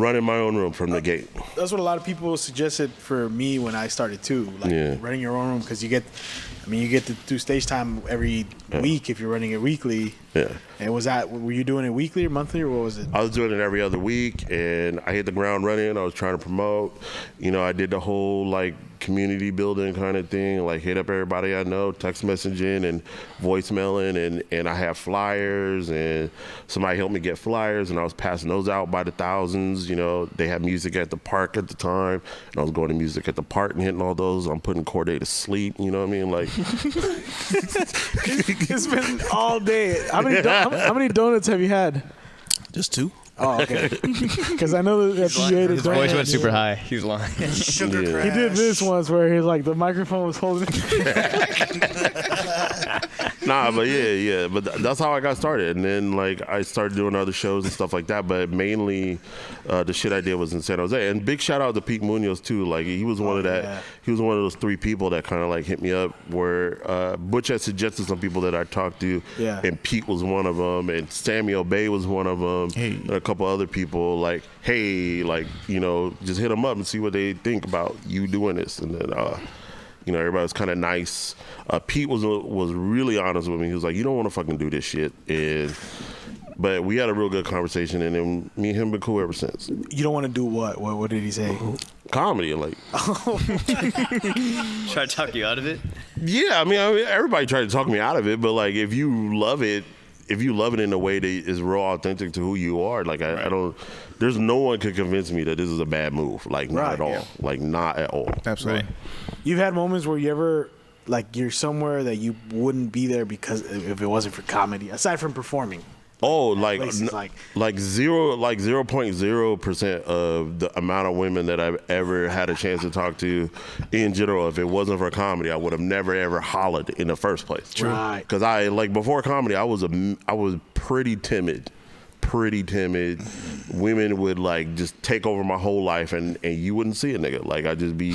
running my own room from the gate. That's what a lot of people suggested for me when I started too, like running your own room, because you get to do stage time every week if you're running it weekly. Yeah. And were you doing it weekly or monthly, or what was it? I was doing it every other week, and I hit the ground running. I was trying to promote. I did the whole like community building kind of thing, like hit up everybody I know, text messaging and voicemailing, and I have flyers, and somebody helped me get flyers, and I was passing those out by the thousands. They had music at the park at the time, and I was going to music at the park and hitting all those. I'm putting Corday to sleep, you know what I mean? Like, it's been all day. How many donuts have you had? Just 2. Oh, okay. Because I know that you ate a donut. His voice went super high. He's lying. Sugar crash. He did this once where he's like, the microphone was holding. Nah, but yeah. But that's how I got started. And then like I started doing other shows and stuff like that. But mainly the shit I did was in San Jose. And big shout out to Pete Munoz too. Like he was one of that. Yeah. He was one of those 3 people that kind of like hit me up where Butch had suggested some people that I talked to. Yeah. And Pete was one of them. And Samuel Bay was one of them. Hey. And a couple other people like, hey, like, just hit them up and see what they think about you doing this. And then, everybody was kind of nice. Pete was really honest with me. He was like, you don't want to fucking do this shit. But we had a real good conversation, and then me and him been cool ever since. You don't want to do what? What did he say? Comedy, like. Try to talk you out of it? Yeah, I mean, everybody tried to talk me out of it, but like, if you love it in a way that is real authentic to who you are, like I don't. There's no one could convince me that this is a bad move. Like not at all. Yeah. Like not at all. Absolutely. Right. You've had moments where you ever like you're somewhere that you wouldn't be there because if it wasn't for comedy, aside from performing. Oh, like 0.0% of the amount of women that I've ever had a chance to talk to in general. If it wasn't for comedy, I would have never ever hollered in the first place. True. Right. Because I like before comedy, I was pretty timid. Women would like just take over my whole life, and you wouldn't see a nigga. Like I'd just be.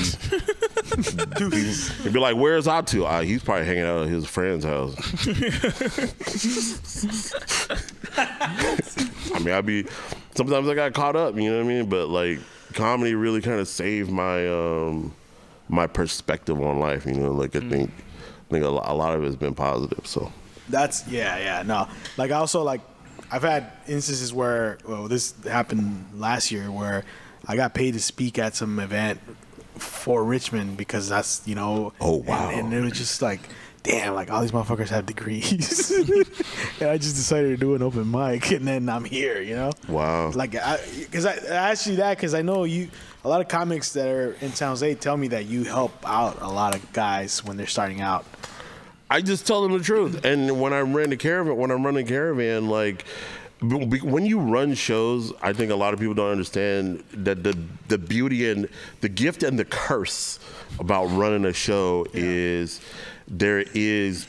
He'd be like, "Where's Atu?" He's probably hanging out at his friend's house. I mean, sometimes I got caught up, you know what I mean? But like, comedy really kind of saved my my perspective on life, you know. Like I think a lot of it has been positive. So that's no. Like I also like. I've had instances where, this happened last year where I got paid to speak at some event for Richmond because that's, Oh, wow. And it was just like, damn, like all these motherfuckers have degrees. And I just decided to do an open mic, and then I'm here, Wow. Like, because I asked you that because I know a lot of comics that are in San Jose tell me that you help out a lot of guys when they're starting out. I just tell them the truth. And when I'm running Caravan, like when you run shows, I think a lot of people don't understand that the beauty and the gift and the curse about running a show is there is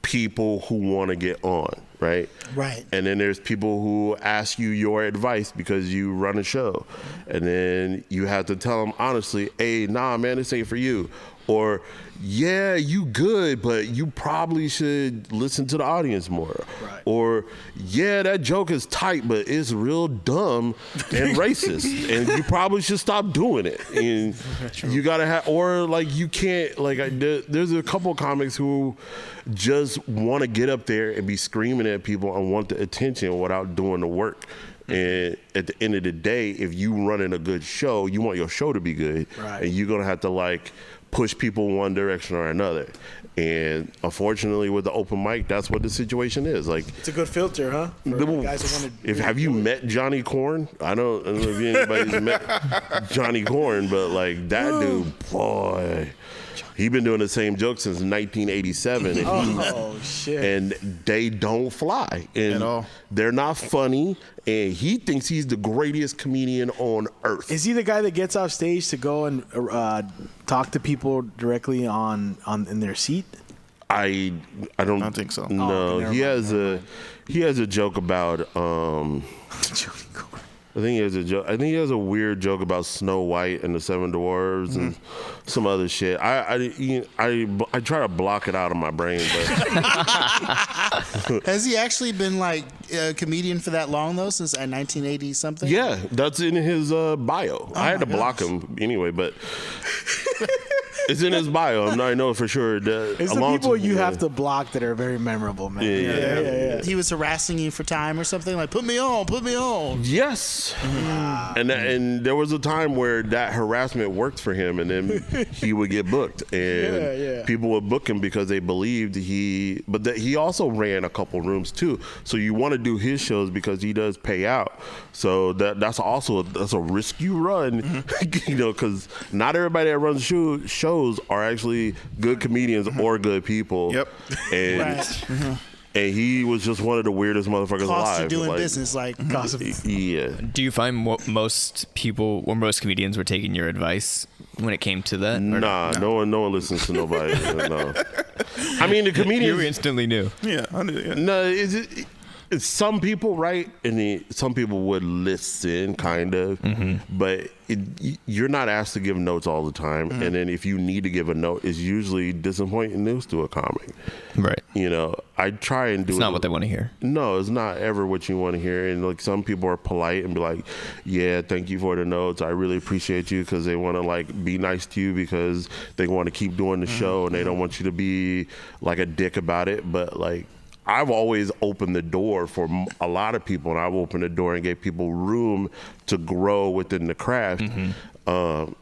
people who want to get on, right? Right. And then there's people who ask you your advice because you run a show. And then you have to tell them honestly, hey, nah, man, this ain't for you. Or, yeah, you good, but you probably should listen to the audience more. Right. Or, yeah, that joke is tight, but it's real dumb and racist, and you probably should stop doing it. And you gotta have, or like you can't, like there's a couple of comics who just want to get up there and be screaming at people and want the attention without doing the work. And at the end of the day, if you running a good show, you want your show to be good, right. And you're gonna have to like push people one direction or another. And unfortunately, with the open mic, that's what the situation is. Like, it's a good filter, huh? For guys who want to. Have you met Johnny Corn? I don't know if anybody's met Johnny Corn, but like that dude, boy. He been doing the same joke since 1987. And shit. And they don't fly. And at all. They're not funny. And he thinks he's the greatest comedian on earth. Is he the guy that gets off stage to go and talk to people directly in their seat? I don't think so. No, he has a joke about I think he has a joke. I think he has a weird joke about Snow White and the Seven Dwarves and some other shit. I try to block it out of my brain, but Has he actually been like a comedian for that long though, since 1980 something? yeah, that's in his bio. I had to block him anyway, but it's in his bio. I know for sure. It's the people you have to block that are very memorable, man. Yeah. He was harassing you for time or something, like put me on. Yes, and there was a time where that harassment worked for him, and then he would get booked, and people would book him because they believed but that he also ran a couple rooms too. So you want to do his shows because he does pay out. So that's a risk you run, because not everybody that runs shows are actually good comedians or good people. Yep. And and he was just one of the weirdest motherfuckers Cost alive. of doing business, like Yeah. Do you find most comedians were taking your advice when it came to that? Or Nah, no one listens to nobody. No. I mean, the comedians. You instantly knew. yeah, I knew, yeah. No, it's some people, right? And some people would listen, kind of, but you're not asked to give notes all the time. And then if you need to give a note, it's usually disappointing news to a comic. Right. I try and do It's not what they want to hear. No, it's not ever what you want to hear. And like some people are polite and be like, yeah, thank you for the notes. I really appreciate you, because they want to like be nice to you because they want to keep doing the show and they don't want you to be like a dick about it. But like, I've always opened the door for a lot of people, and I've opened the door and gave people room to grow within the craft.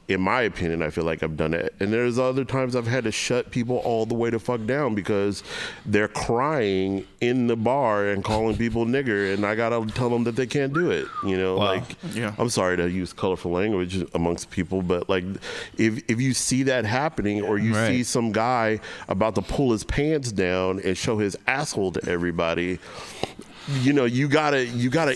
In my opinion, I feel like I've done it. And there's other times I've had to shut people all the way the fuck down because they're crying in the bar and calling people nigger, and I gotta tell them that they can't do it. Wow. I'm sorry to use colorful language amongst people, but like if you see that happening, or you see some guy about to pull his pants down and show his asshole to everybody, you gotta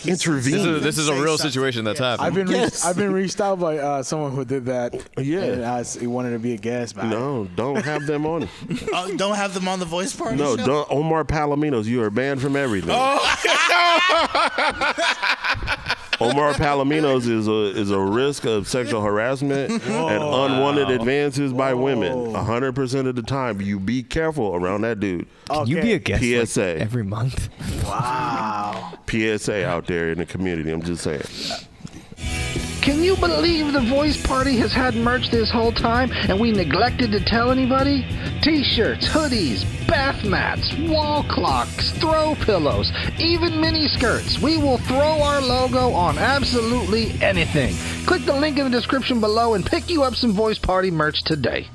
intervene. This is a real situation that's happening. I've been reached out by someone who did that. Yeah. And he wanted to be a guest. But No, don't have them on. Don't have them on the Voice Party No, show? don't. Omar Palominos, you are banned from everything. Omar Palominos is a risk of sexual harassment and unwanted advances by women. 100% of the time, you be careful around that dude. Can you be a guest PSA. every month? Wow. PSA out there in the community. I'm just saying. Can you believe the Voice Party has had merch this whole time and we neglected to tell anybody? T-shirts, hoodies, bath mats, wall clocks, throw pillows, even mini skirts. We will throw our logo on absolutely anything. Click the link in the description below and pick you up some Voice Party merch today.